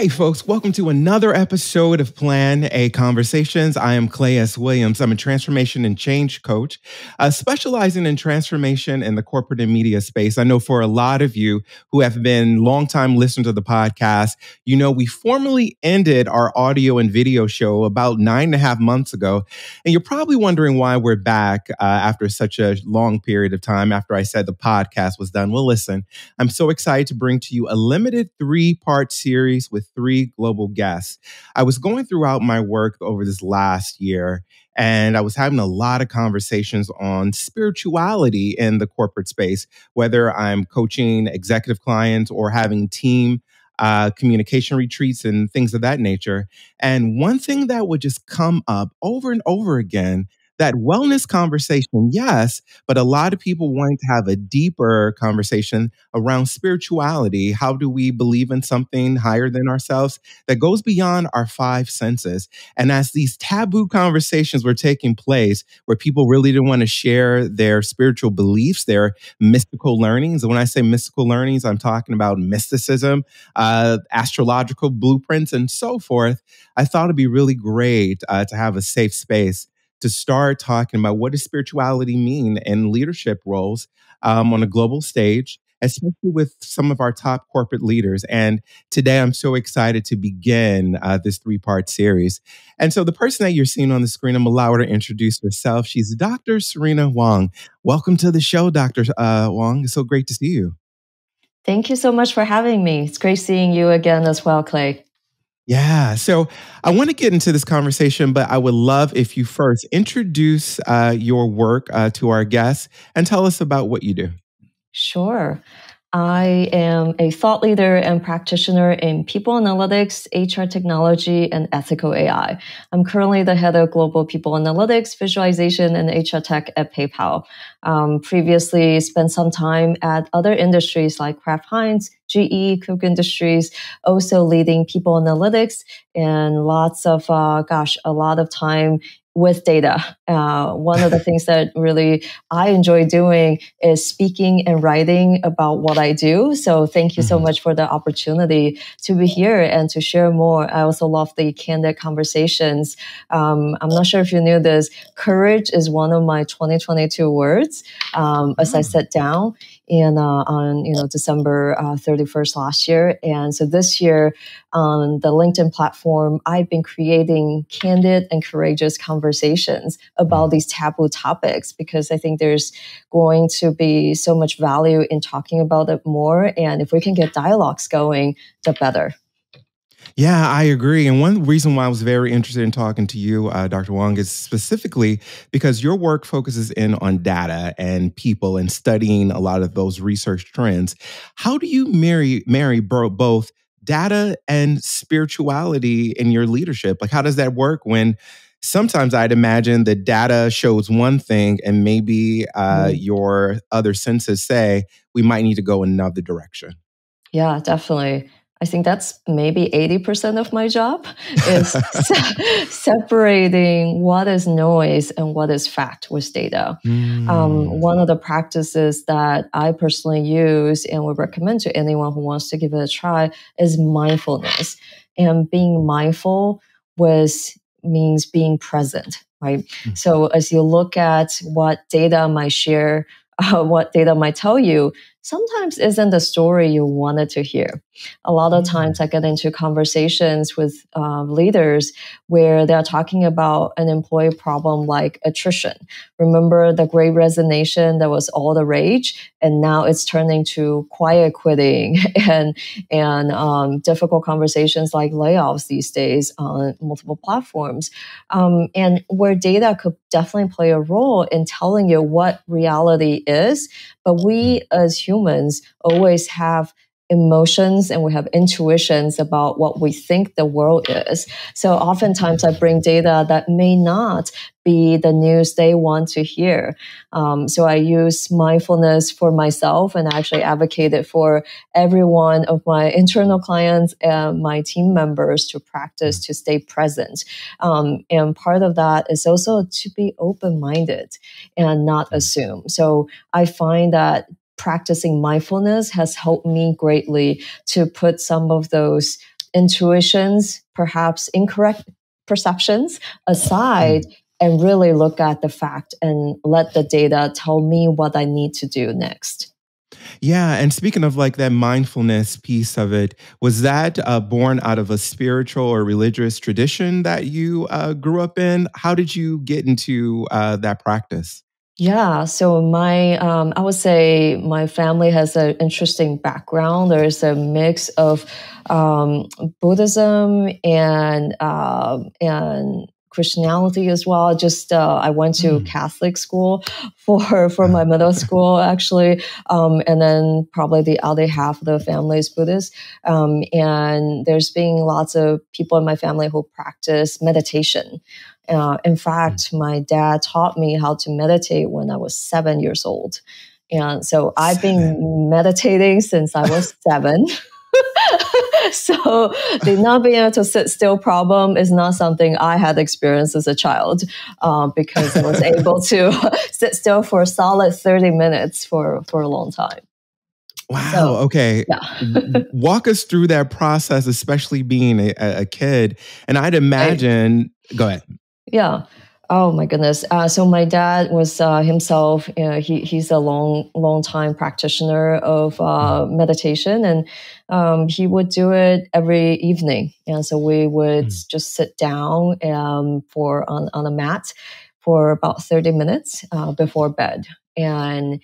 Hey folks, welcome to another episode of Plan A Conversations. I am Clay S. Williams. I'm a transformation and change coach, specializing in transformation in the corporate and media space. I know for a lot of you who have been longtime listeners to the podcast, you know we formally ended our audio and video show about 9.5 months ago. And you're probably wondering why we're back after such a long period of time after I said the podcast was done. Well, listen, I'm so excited to bring to you a limited 3-part series with 3 global guests. I was going throughout my work over this last year, and I was having a lot of conversations on spirituality in the corporate space, whether I'm coaching executive clients or having team communication retreats and things of that nature. And one thing that would just come up over and over again, that wellness conversation, yes, but a lot of people wanting to have a deeper conversation around spirituality. How do we believe in something higher than ourselves that goes beyond our 5 senses? And as these taboo conversations were taking place, where people really didn't want to share their spiritual beliefs, their mystical learnings. And when I say mystical learnings, I'm talking about mysticism, astrological blueprints, and so forth. I thought it'd be really great to have a safe space to start talking about what does spirituality mean in leadership roles on a global stage, especially with some of our top corporate leaders. And today I'm so excited to begin this 3-part series. And so the person that you're seeing on the screen, I'm allowed her to introduce herself. She's Dr. Serena Huang. Welcome to the show, Dr. Huang. It's so great to see you. Thank you so much for having me. It's great seeing you again as well, Clay. Yeah. So I want to get into this conversation, but I would love if you first introduce your work to our guests and tell us about what you do. Sure. I am a thought leader and practitioner in people analytics, HR technology, and ethical AI. I'm currently the head of global people analytics, visualization, and HR tech at PayPal. Previously spent some time at other industries like Kraft Heinz, GE, Cook Industries, also leading people analytics and lots of, a lot of time with data. One of the things that really I enjoy doing is speaking and writing about what I do. So thank you so much for the opportunity to be here and to share more. I also love the candid conversations. I'm not sure if you knew this. Courage is one of my 2022 words as I sat down on December 31st last year. And so this year on the LinkedIn platform, I've been creating candid and courageous conversations about these taboo topics because I think there's going to be so much value in talking about it more. And if we can get dialogues going, the better. Yeah, I agree. And one reason why I was very interested in talking to you, Dr. Huang, is specifically because your work focuses in on data and people and studying a lot of those research trends. How do you marry both data and spirituality in your leadership? Like, how does that work when sometimes I'd imagine the data shows one thing and maybe your other senses say we might need to go another direction? Yeah, definitely. I think that's maybe 80% of my job is separating what is noise and what is fact with data. One of the practices that I personally use and would recommend to anyone who wants to give it a try is mindfulness. And being mindful means being present, right? So as you look at what data might share, what data might tell you, sometimes isn't the story you wanted to hear. A lot of times I get into conversations with leaders where they're talking about an employee problem like attrition. Remember the Great Resignation that was all the rage, and now it's turning to quiet quitting and difficult conversations like layoffs these days on multiple platforms. And where data could definitely play a role in telling you what reality is, but we as humans always have emotions and we have intuitions about what we think the world is. So oftentimes I bring data that may not be the news they want to hear. So I use mindfulness for myself and actually advocate it for every one of my internal clients and my team members to practice to stay present. And part of that is also to be open-minded and not assume. So I find that practicing mindfulness has helped me greatly to put some of those intuitions, perhaps incorrect perceptions aside, and really look at the fact and let the data tell me what I need to do next. Yeah. And speaking of like that mindfulness piece of it, was that born out of a spiritual or religious tradition that you grew up in? How did you get into that practice? Yeah, so I would say my family has an interesting background. There's a mix of Buddhism and Christianity as well. Just I went to Catholic school for my middle school actually, and then probably the other half of the family is Buddhist. And there's been lots of people in my family who practice meditation. In fact, my dad taught me how to meditate when I was 7 years old. And so I've been meditating since I was 7. So the not being able to sit still problem is not something I had experienced as a child, because I was able to sit still for a solid 30 minutes for a long time. Wow. So, okay. yeah. Walk us through that process, especially being a kid. And I'd imagine, go ahead. Yeah. Oh my goodness. So my dad was himself. He's a long time practitioner of meditation, and he would do it every evening. And so we would just sit down on a mat for about 30 minutes before bed. And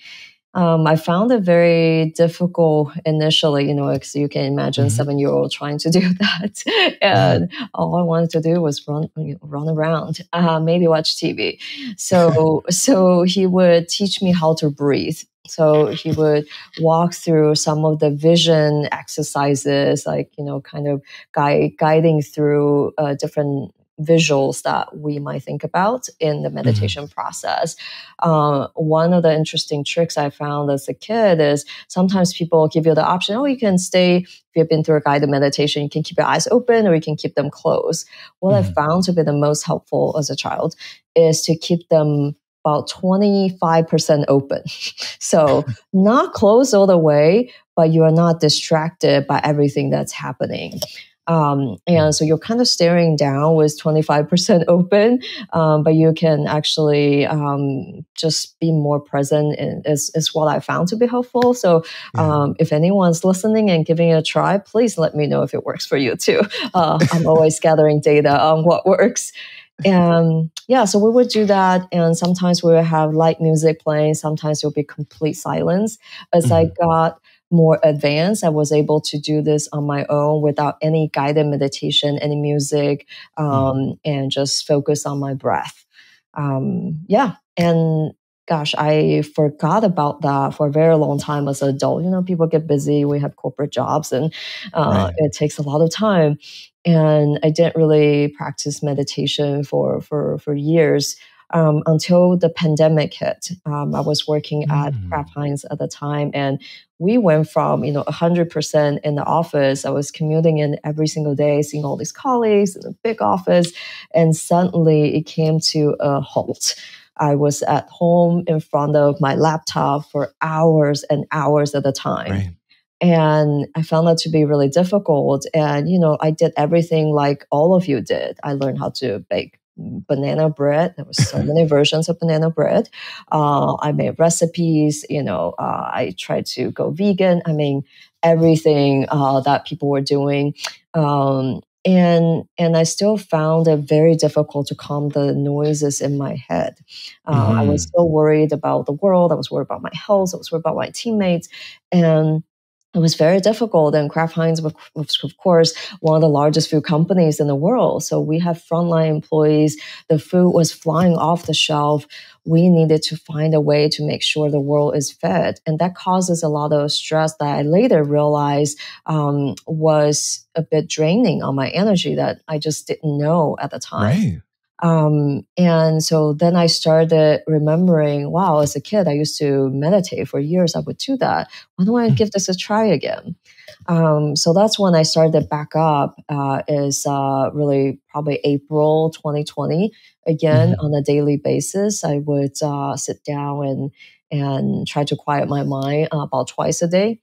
I found it very difficult initially, because you can imagine 7-year-old trying to do that. And all I wanted to do was run around, maybe watch TV. So he would teach me how to breathe. So he would walk through some of the vision exercises, like, kind of guiding through different visuals that we might think about in the meditation process. One of the interesting tricks I found as a kid is sometimes people give you the option, oh, you can stay, if you've been through a guided meditation, you can keep your eyes open or you can keep them closed. What I found to be the most helpful as a child is to keep them about 25% open. So not closed all the way, but you are not distracted by everything that's happening. And so you're kind of staring down with 25% open, but you can actually just be more present, is what I found to be helpful. So if anyone's listening and giving it a try, please let me know if it works for you too. I'm always gathering data on what works. And so we would do that. And sometimes we would have light music playing. Sometimes it would be complete silence. As I got more advanced, I was able to do this on my own without any guided meditation, any music, and just focus on my breath. And gosh, I forgot about that for a very long time as an adult. People get busy, we have corporate jobs, and it takes a lot of time. And I didn't really practice meditation for years. Until the pandemic hit. I was working at Kraft Heinz at the time, and we went from 100% in the office. I was commuting in every single day, seeing all these colleagues in a big office, and suddenly it came to a halt. I was at home in front of my laptop for hours and hours at a time. Right. And I found that to be really difficult. And, I did everything like all of you did. I learned how to bake banana bread. There was so many versions of banana bread. I made recipes. I tried to go vegan. I mean, everything that people were doing. And I still found it very difficult to calm the noises in my head. I was still worried about the world. I was worried about my health. I was worried about my teammates. And it was very difficult. And Kraft Heinz was, of course, one of the largest food companies in the world. So we have frontline employees. The food was flying off the shelf. We needed to find a way to make sure the world is fed. And that causes a lot of stress that I later realized was a bit draining on my energy that I just didn't know at the time. Right. And so then I started remembering, wow, as a kid, I used to meditate for years. I would do that. Why don't I give this a try again? So that's when I started back up, is really probably April 2020. Again, on a daily basis, I would sit down and try to quiet my mind about twice a day.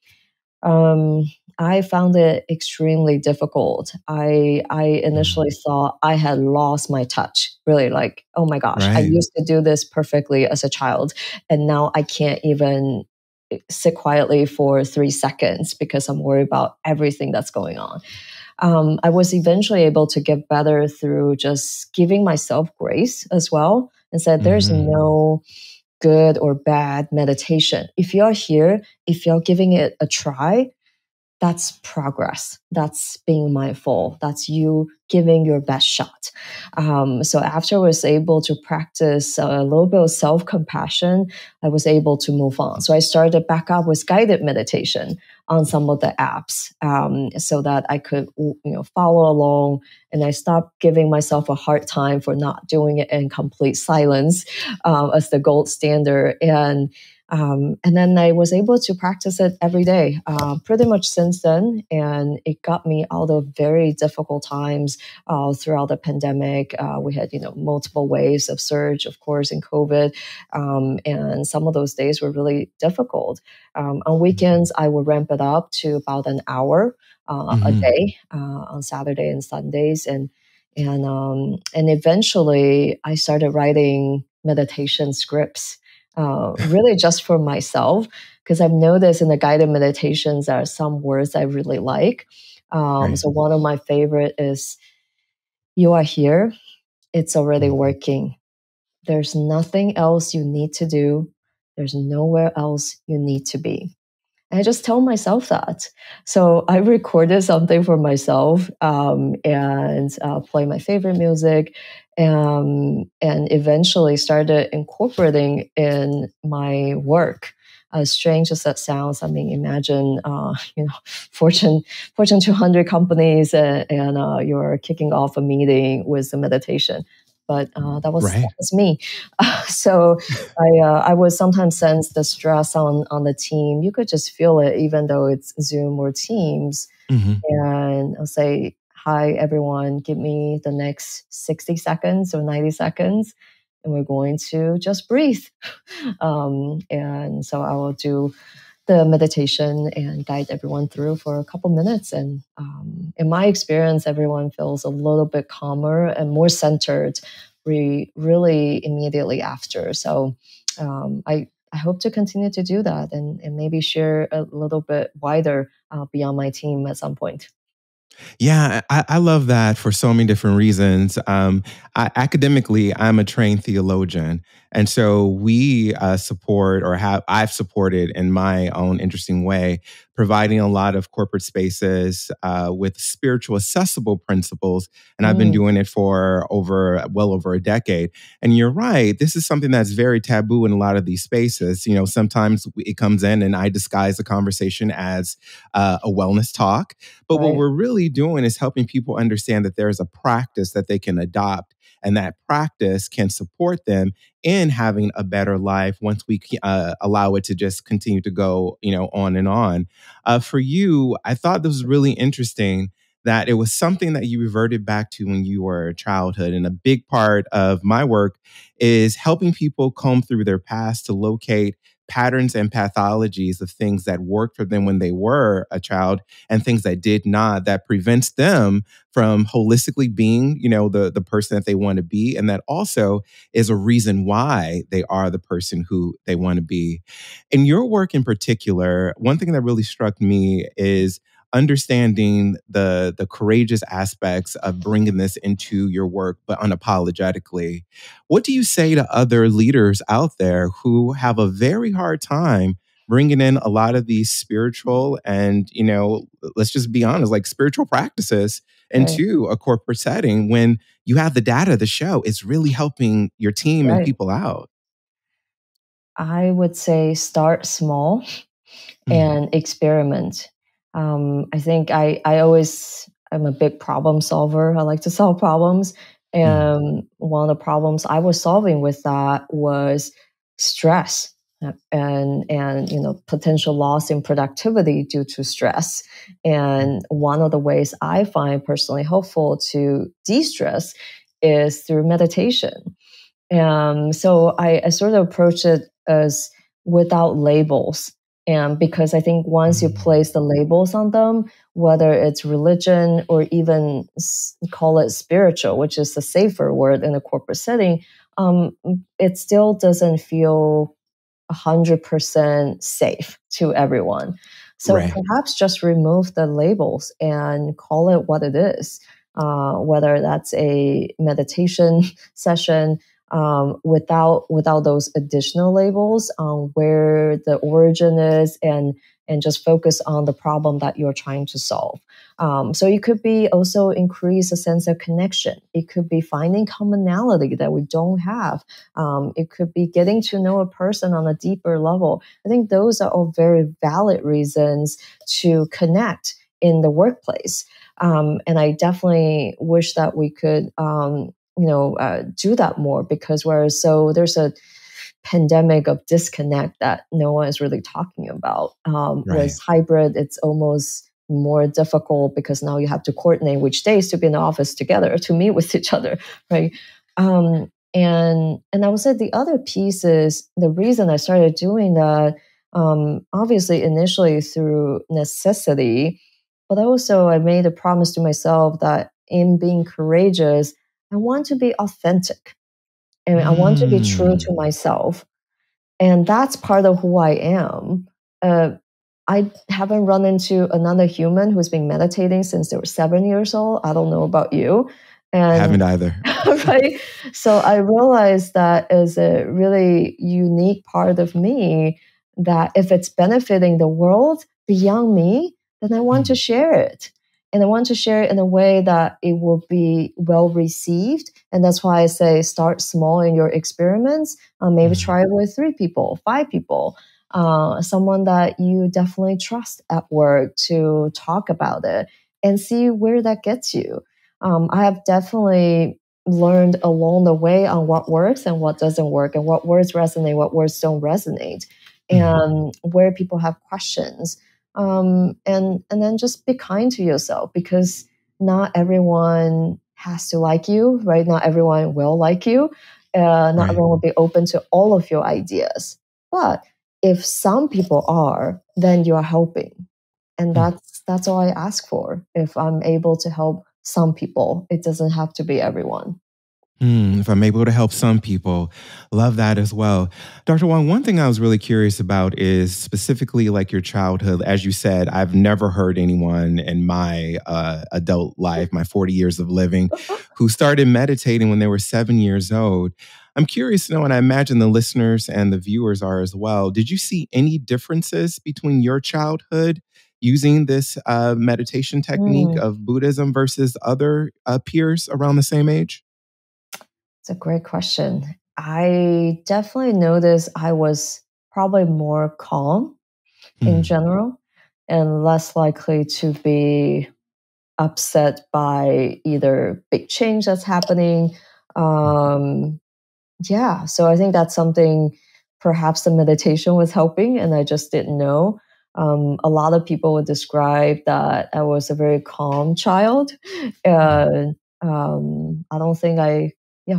Um, I found it extremely difficult. I initially Mm. thought I had lost my touch. Really, like, oh my gosh, I Right. used to do this perfectly as a child, and now I can't even sit quietly for 3 seconds because I'm worried about everything that's going on. I was eventually able to get better through just giving myself grace as well, and said, "There's Hmm. no good or bad meditation. If you're here, if you're giving it a try, that's progress. That's being mindful. That's you giving your best shot." So after I was able to practice a little bit of self compassion, I was able to move on. So I started back up with guided meditation on some of the apps, so that I could follow along, and I stopped giving myself a hard time for not doing it in complete silence as the gold standard. And then I was able to practice it every day, pretty much since then. And it got me out of very difficult times throughout the pandemic. We had, multiple waves of surge, of course, in COVID. And some of those days were really difficult. On weekends, I would ramp it up to about an hour a Hmm. day on Saturday and Sundays. And eventually I started writing meditation scripts, really just for myself, because I've noticed in the guided meditations there are some words I really like. Right. So one of my favorite is, "You are here. It's already Mhm. working. There's nothing else you need to do. There's nowhere else you need to be." And I just tell myself that. So I recorded something for myself, and play my favorite music, and eventually started incorporating in my work. As strange as that sounds, I mean, imagine, Fortune Fortune 200 companies, and you're kicking off a meeting with a meditation. But that Right. was me. So I would sometimes sense the stress on the team. You could just feel it, even though it's Zoom or Teams. Hmm. And I'll say, "Hi, everyone, give me the next 60 seconds or 90 seconds, and we're going to just breathe." And so I will do the meditation and guide everyone through for a couple minutes. And in my experience, everyone feels a little bit calmer and more centered, really immediately after. So I hope to continue to do that, and maybe share a little bit wider beyond my team at some point. Yeah, I love that for so many different reasons. Academically, I'm a trained theologian. And so we support, or I've supported in my own interesting way, providing a lot of corporate spaces with spiritual accessible principles. And I've been Mm, doing it for well over a decade. And you're right, this is something that's very taboo in a lot of these spaces. Sometimes it comes in and I disguise the conversation as a wellness talk. But what right, we're really doing is helping people understand that there's a practice that they can adopt, and that practice can support them in having a better life once we allow it to just continue to go, on and on. For you, I thought this was really interesting that it was something that you reverted back to when you were a childhood. And a big part of my work is helping people comb through their past to locate patterns and pathologies of things that worked for them when they were a child and things that did not, that prevents them from holistically being, the person that they want to be. And that also is a reason why they are the person who they want to be. In your work in particular, one thing that really struck me is understanding the courageous aspects of bringing this into your work, but unapologetically. What do you say to other leaders out there who have a very hard time bringing in a lot of these spiritual and, let's just be honest, like spiritual practices right, into a corporate setting when you have the data to show it's really helping your team and right. people out? I would say start small Mm, and experiment. I think I'm a big problem solver. I like to solve problems. mm, And one of the problems I was solving with that was stress, and potential loss in productivity due to stress. right. And one of the ways I find personally helpful to de-stress is through meditation. So I sort of approach it as without labels. And because I think once you place the labels on them, whether it's religion or even call it spiritual, which is a safer word in a corporate setting, it still doesn't feel 100% safe to everyone. So Right. perhaps just remove the labels and call it what it is. Whether that's a meditation session, without those additional labels on where the origin is, and just focus on the problem that you're trying to solve. So it could be also increase a sense of connection. It could be finding commonality that we don't have. It could be getting to know a person on a deeper level. I think those are all very valid reasons to connect in the workplace. And I definitely wish that we could, do that more, because there's a pandemic of disconnect that no one is really talking about. Right. With hybrid, it's almost more difficult because now you have to coordinate which days to be in the office together to meet with each other, right? And I would say the other piece is the reason I started doing that. Obviously, initially through necessity, but also I made a promise to myself that in being courageous, I want to be authentic and I want to be true to Mm. myself. And that's part of who I am. I haven't run into another human who's been meditating since they were 7 years old. I don't know about you. Haven't And either. right. So I realized that is a really unique part of me, that if it's benefiting the world beyond me, then I want to Mm. share it. And I want to share it in a way that it will be well received. And that's why I say start small in your experiments. Maybe Mm. try it with 3 people, 5 people, someone that you definitely trust at work to talk about it and see where that gets you. I have definitely learned along the way on what works and what doesn't work, and what words resonate, what words don't resonate, Mm. and where people have questions. And then just be kind to yourself, because not everyone has to like you, right? Not everyone will like you. Not Right. everyone will be open to all of your ideas. But if some people are, then you are helping. And Mm. that's all I ask for. If I'm able to help some people, it doesn't have to be everyone. If I'm able to help some people, love that as well. Dr. Wang, one thing I was really curious about is specifically like your childhood. As you said, I've never heard anyone in my adult life, my 40 years of living, who started meditating when they were 7 years old. I'm curious to know, and I imagine the listeners and the viewers are as well. Did you see any differences between your childhood using this meditation technique Mm, of Buddhism versus other peers around the same age? it's a great question. I definitely noticed I was probably more calm in Hmm. general and less likely to be upset by either big change that's happening. Um, Yeah, so I think that's something perhaps the meditation was helping, and I just didn't know. A lot of people would describe that I was a very calm child, and I don't think I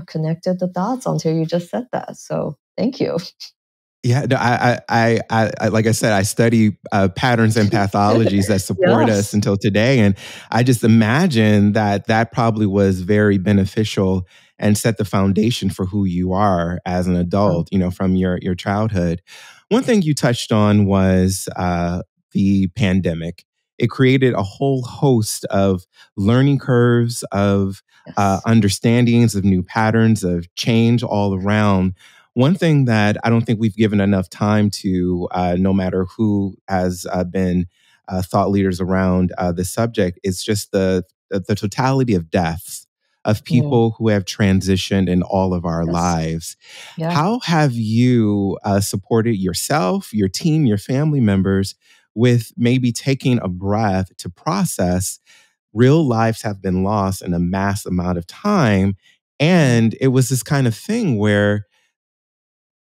connected the dots until you just said that. So thank you. Yeah, no, like I said, I study patterns and pathologies that support us Yes. until today, and I just imagine that that probably was very beneficial and set the foundation for who you are as an Yeah. adult. From your childhood. One thing you touched on was the pandemic. It created a whole host of learning curves, of Yes. understandings, of new patterns, of change all around. One thing that I don't think we've given enough time to, no matter who has been thought leaders around this subject, is just the totality of deaths of Mm, people who have transitioned in all of our yes. lives. Yeah. How have you supported yourself, your team, your family members with maybe taking a breath to process real lives have been lost in a mass amount of time? Mm, And it was this kind of thing where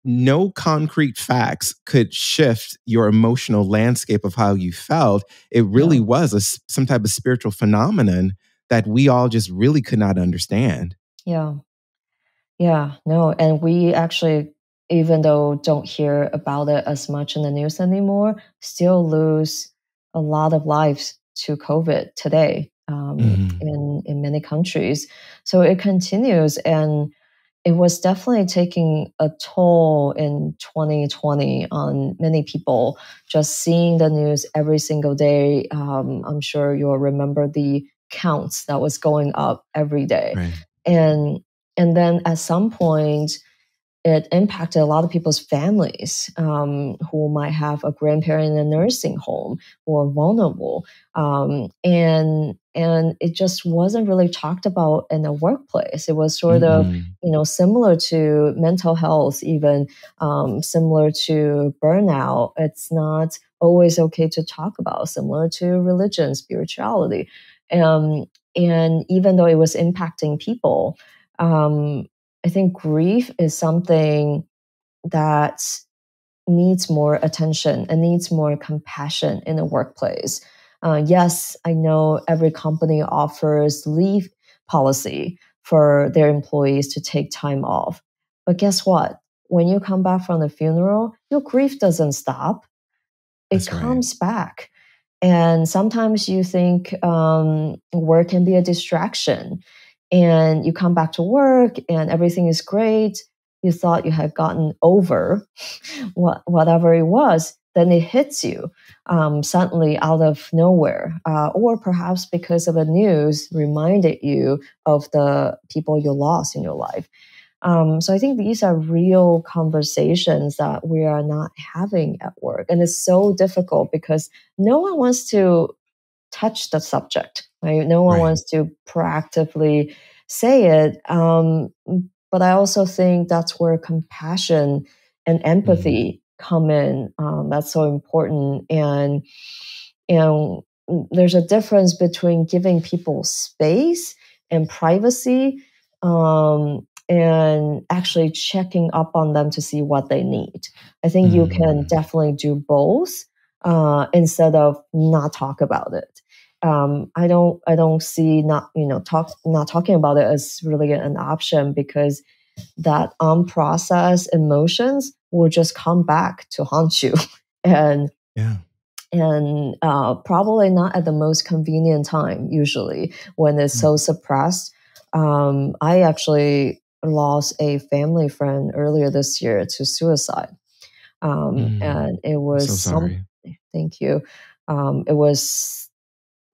no concrete facts could shift your emotional landscape of how you felt. It really yeah. was some type of spiritual phenomenon that we all just really could not understand. Yeah. Yeah, no, and we actually even though don't hear about it as much in the news anymore, still lose a lot of lives to COVID today in many countries. So it continues, and it was definitely taking a toll in 2020 on many people. Just seeing the news every single day, I'm sure you'll remember the counts that was going up every day, Right. and and then at some point it impacted a lot of people's families who might have a grandparent in a nursing home or vulnerable, and it just wasn't really talked about in the workplace. It was sort of similar to mental health, even similar to burnout. It's not always okay to talk about. Similar to religion, spirituality, and even though it was impacting people. I think grief is something that needs more attention and needs more compassion in the workplace. Yes, I know every company offers leave policy for their employees to take time off. But guess what? When you come back from the funeral, your grief doesn't stop. It That's right. comes back. And sometimes you think work can be a distraction. And you come back to work and everything is great. You thought you had gotten over whatever it was. Then it hits you suddenly out of nowhere. Or perhaps because of the news reminded you of the people you lost in your life. So I think these are real conversations that we are not having at work. And it's so difficult because no one wants to touch the subject, right? No one Right. wants to proactively say it. But I also think that's where compassion and empathy come in. That's so important. And there's a difference between giving people space and privacy, and actually checking up on them to see what they need. I think you can definitely do both instead of not talk about it. I don't see not talking about it as really an option, because that unprocessed emotions will just come back to haunt you, and Yeah. probably not at the most convenient time, usually when it's so suppressed. I actually lost a family friend earlier this year to suicide. And it I'm so was sorry. thank you. It was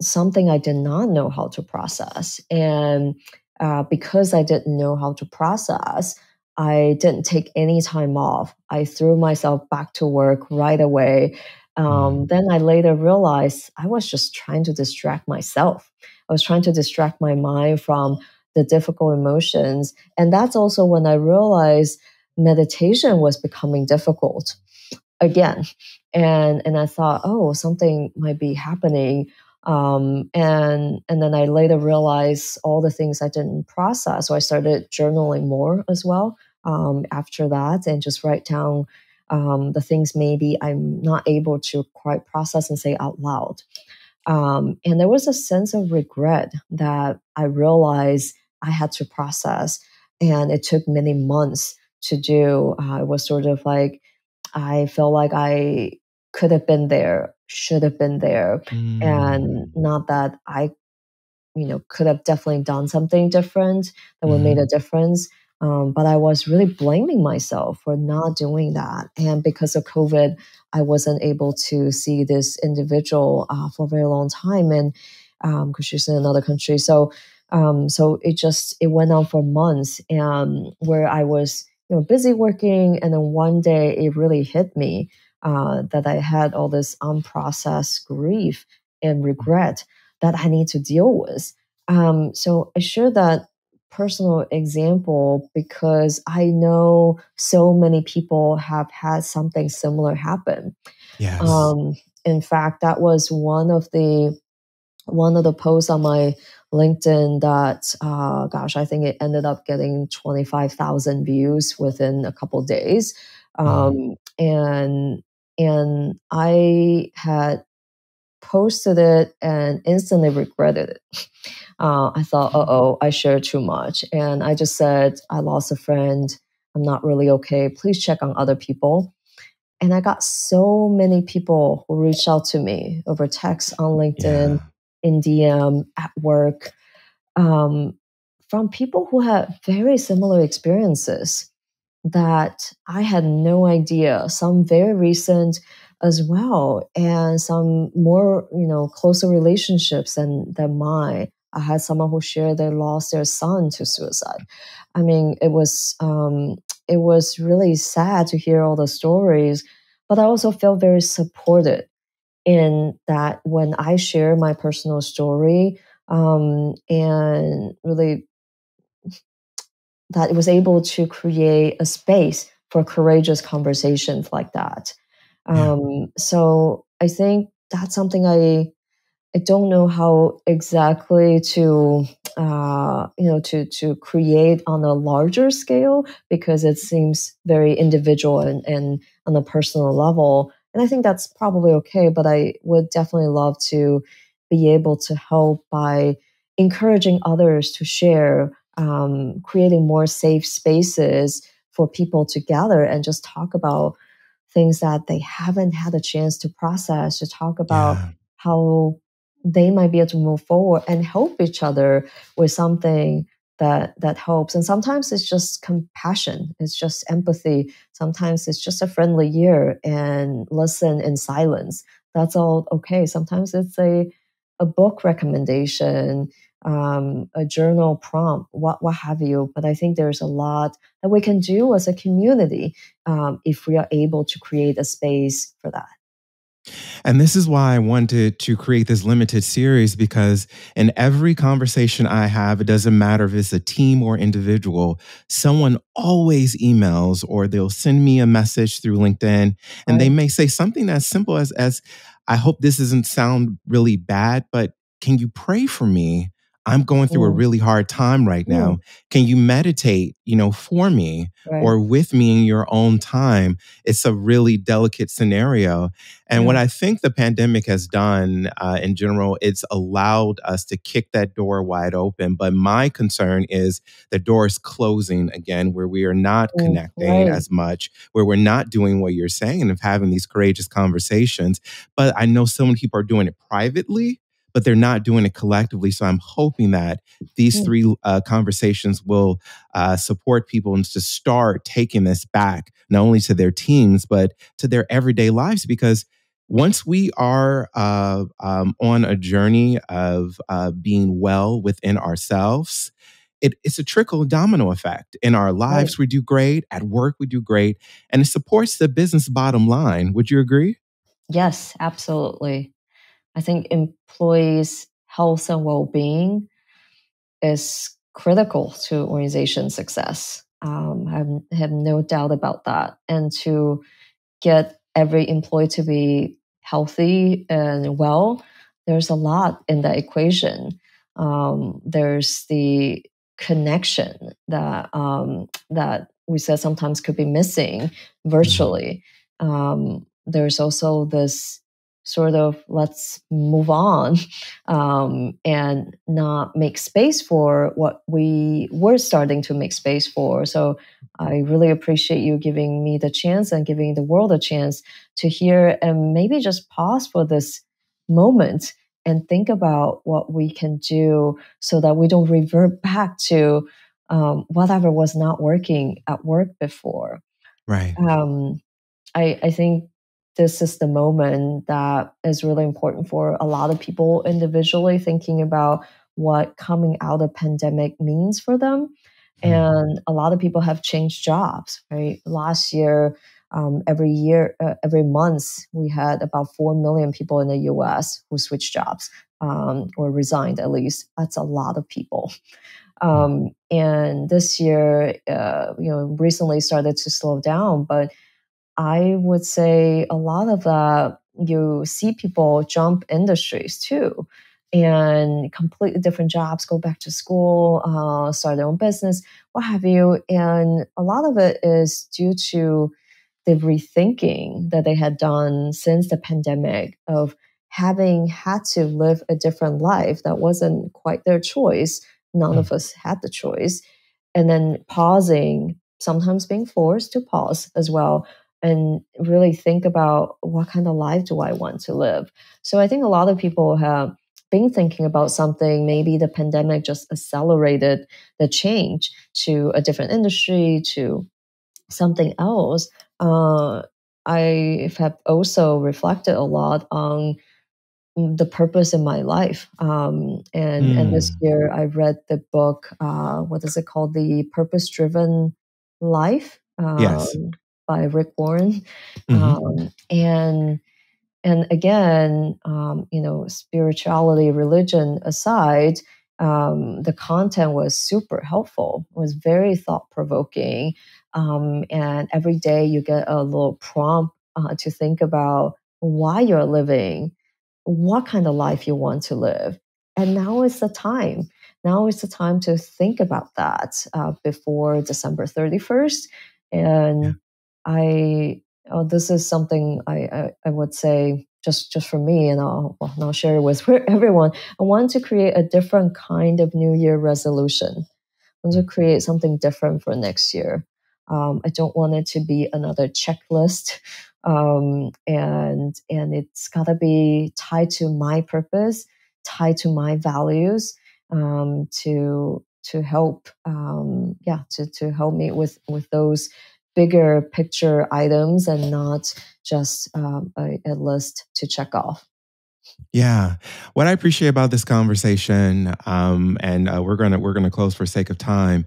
something I did not know how to process. And because I didn't know how to process, I didn't take any time off. I threw myself back to work right away. Then I later realized I was just trying to distract myself. I was trying to distract my mind from the difficult emotions. And that's also when I realized meditation was becoming difficult again. And I thought, oh, something might be happening. And then I later realized all the things I didn't process. So I started journaling more as well after that, and just write down the things maybe I'm not able to quite process and say out loud. And there was a sense of regret that I realized I had to process, and it took many months to do. It was sort of like I felt like I could have been there, should have been there, and not that I, could have definitely done something different that would make a difference. But I was really blaming myself for not doing that. And because of COVID, I wasn't able to see this individual for a very long time, and because she's in another country. So it went on for months, and where I was busy working, and then one day it really hit me that I had all this unprocessed grief and regret that I need to deal with. So I share that personal example because I know so many people have had something similar happen. Yes. Um, in fact, that was one of the posts on my LinkedIn that, gosh, I think it ended up getting 25,000 views within a couple days. And I had posted it and instantly regretted it. I thought, uh oh, I shared too much. And I just said, I lost a friend. I'm not really okay. Please check on other people. And I got so many people who reached out to me over text, on LinkedIn, Yeah. in DM, at work, um, from people who had very similar experiences that I had no idea. Some very recent as well, and some more, closer relationships than mine. I had someone who shared they lost their son to suicide. I mean, it was really sad to hear all the stories, but I also felt very supported in that when I share my personal story, and really that it was able to create a space for courageous conversations like that. Yeah. So I think that's something I don't know how exactly to to create on a larger scale because it seems very individual and on a personal level. And I think that's probably okay, but I would definitely love to be able to help by encouraging others to share, creating more safe spaces for people to gather and just talk about things that they haven't had a chance to process, to talk about Yeah. how they might be able to move forward and help each other with something that helps. And sometimes it's just compassion, it's just empathy. Sometimes it's just a friendly ear and listen in silence. That's all okay. Sometimes it's a book recommendation, a journal prompt, what have you. But I think there's a lot that we can do as a community, if we are able to create a space for that. And this is why I wanted to create this limited series because in every conversation I have, it doesn't matter if it's a team or individual, someone always emails or they'll send me a message through LinkedIn and they Right? may say something as simple as I hope this doesn't sound really bad, but can you pray for me? I'm going through a Mm, really hard time right mm, now. Can you meditate, for me right. or with me in your own time? It's a really delicate scenario. And what Yeah. I think the pandemic has done in general, it's allowed us to kick that door wide open. But my concern is the door is closing again, where we are not connecting Right. as much, where we're not doing what you're saying of having these courageous conversations. But I know so many people are doing it privately, but they're not doing it collectively. So I'm hoping that these Mm, three conversations will support people and to start taking this back, not only to their teams, but to their everyday lives. Because once we are on a journey of being well within ourselves, it's a trickle domino effect. In our right. lives, we do great. At work, we do great. And it supports the business bottom line. Would you agree? Yes, absolutely. I think employees' health and well-being is critical to organization success. I have no doubt about that. And to get every employee to be healthy and well, there's a lot in that equation. There's the connection that we said sometimes could be missing Mhm. virtually. There's also this sort of let's move on, and not make space for what we were starting to make space for. So I really appreciate you giving me the chance and giving the world a chance to hear and maybe just pause for this moment and think about what we can do so that we don't revert back to, whatever was not working at work before. Right. Um, I think this is the moment that is really important for a lot of people individually thinking about what coming out of pandemic means for them. Mhm. And a lot of people have changed jobs, right? Last year, every month, we had about 4 million people in the US who switched jobs, or resigned at least. That's a lot of people. And this year, recently started to slow down, but I would say a lot of that you see people jump industries too, and completely different jobs, go back to school, start their own business, what have you. And a lot of it is due to the rethinking that they had done since the pandemic of having had to live a different life that wasn't quite their choice. None Mhm. of us had the choice. And then pausing sometimes being forced to pause as well and really think about what kind of life do I want to live. So I think a lot of people have been thinking about something. Maybe the pandemic just accelerated the change to a different industry, to something else. I have also reflected a lot on the purpose in my life. And this Mm. year I read the book, what is it called? The Purpose Driven Life, Yes. by Rick Warren. Hmm. And again, spirituality, religion aside, the content was super helpful, was very thought provoking. And every day you get a little prompt to think about why you're living, what kind of life you want to live. And now is the time. Now is the time to think about that before December 31st. Yeah. And this is something I would say just for me, and I'll share it with everyone. I want to create a different kind of New Year resolution. I want to create something different for next year. I don't want it to be another checklist, and it's got to be tied to my purpose, tied to my values, to help, to help me with those bigger picture items and not just a list to check off. Yeah. What I appreciate about this conversation, and we're gonna close for sake of time,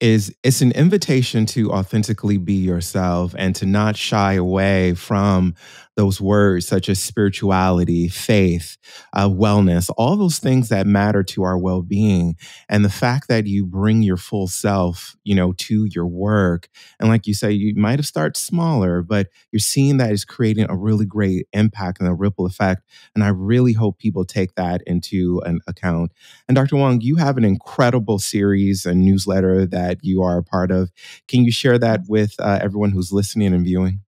is it's an invitation to authentically be yourself and to not shy away from those words such as spirituality, faith, wellness, all those things that matter to our well-being, and the fact that you bring your full self, to your work, and like you say, you might have started smaller, but you're seeing that it's creating a really great impact and a ripple effect. And I really hope people take that into an account. And Dr. Huang, you have an incredible series and newsletter that you are a part of. Can you share that with everyone who's listening and viewing?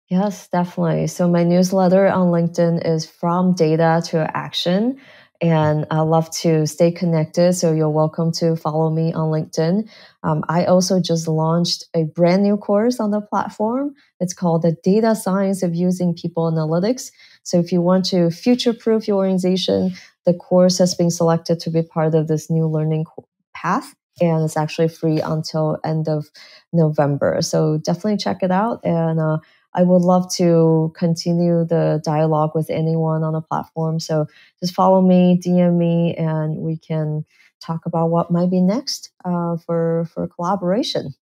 Yes, definitely. So my newsletter on LinkedIn is From Data to Action. And I love to stay connected. So you're welcome to follow me on LinkedIn. I also just launched a brand new course on the platform. It's called The Data Science of Using People Analytics. So if you want to future-proof your organization, the course has been selected to be part of this new learning path. And it's actually free until end of November. So definitely check it out. And I would love to continue the dialogue with anyone on the platform. So just follow me, DM me, and we can talk about what might be next for collaboration.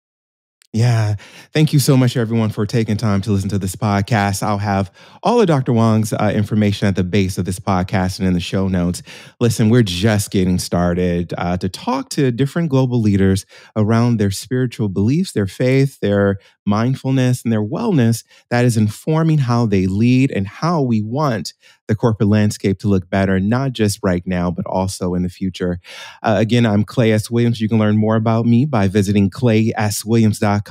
Yeah. Thank you so much, everyone, for taking time to listen to this podcast. I'll have all of Dr. Wang's information at the base of this podcast and in the show notes. Listen, we're just getting started to talk to different global leaders around their spiritual beliefs, their faith, their mindfulness, and their wellness that is informing how they lead and how we want the corporate landscape to look better, not just right now, but also in the future. Again, I'm Clay S. Williams. You can learn more about me by visiting clayswilliams.com.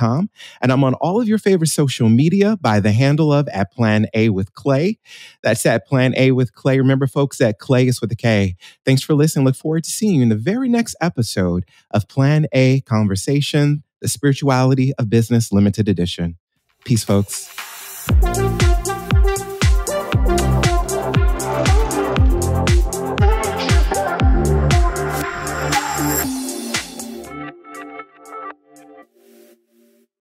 And I'm on all of your favorite social media by the handle of at Plan A with Clay. That's at Plan A with Clay. Remember, folks, that Clay is with a K. Thanks for listening. Look forward to seeing you in the very next episode of Plan A Conversation, the Spirituality of Business Limited Edition. Peace, folks.